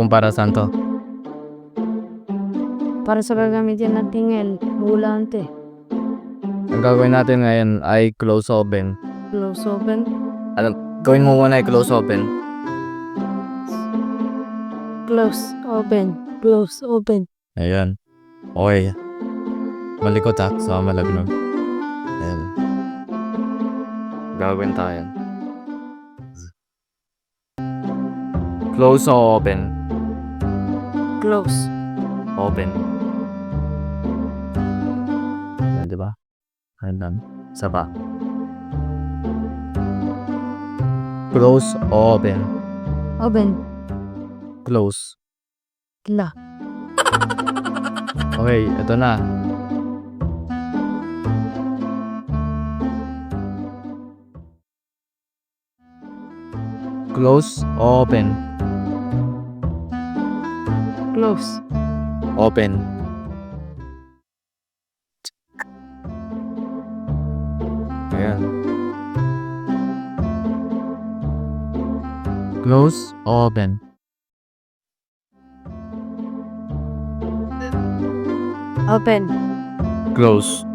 kung para saan to. Para sa gagamitin natin ngayon, hulaan to eh. Ang gagawin natin ngayon ay close open. Close open. Gawin mo muna ay close open. Close open. Close open. Ayan. Okay. Malikot ha, sa malagnog. Ayan. Gagawin tayo. Close o open? Close. Open. Ayan, diba? Ayan lang. Isa pa. Close o open? Open. Close. La. Okay, ito na. Close o open? Close. Open. Ayan. Close o open? Open. Close.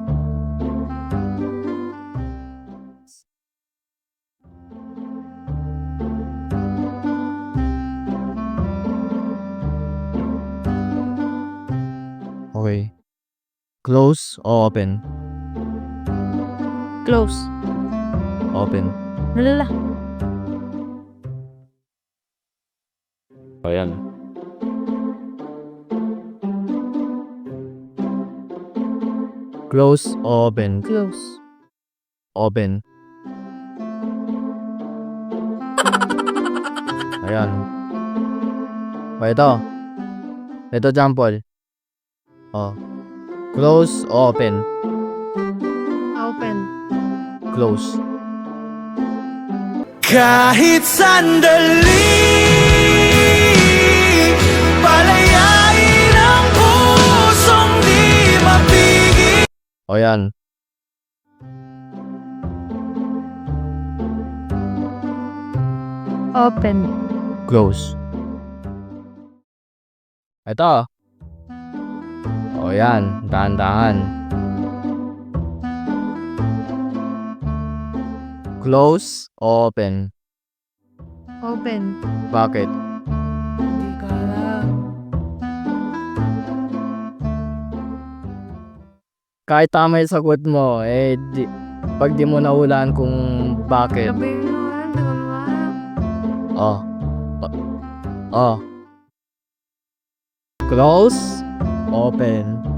Okay. Close o open? Close. Open. Lala. Ayan. Close o open? Close. Open. Ayan. O ito. Ito example. Oh. Close o open? Open. Close. Kahit sandali, palayain ang pusong di mapigil. O yan. Open. Close. Ito. O yan. Dahan-dahan. Close o open? Open. Bakit? Hindi ka alam. Kahit tama yung sagot mo, pag di mo nahulaan kung bakit. Sabihin mo nga, hindi ko na alam. Oh. Oh. Close, open.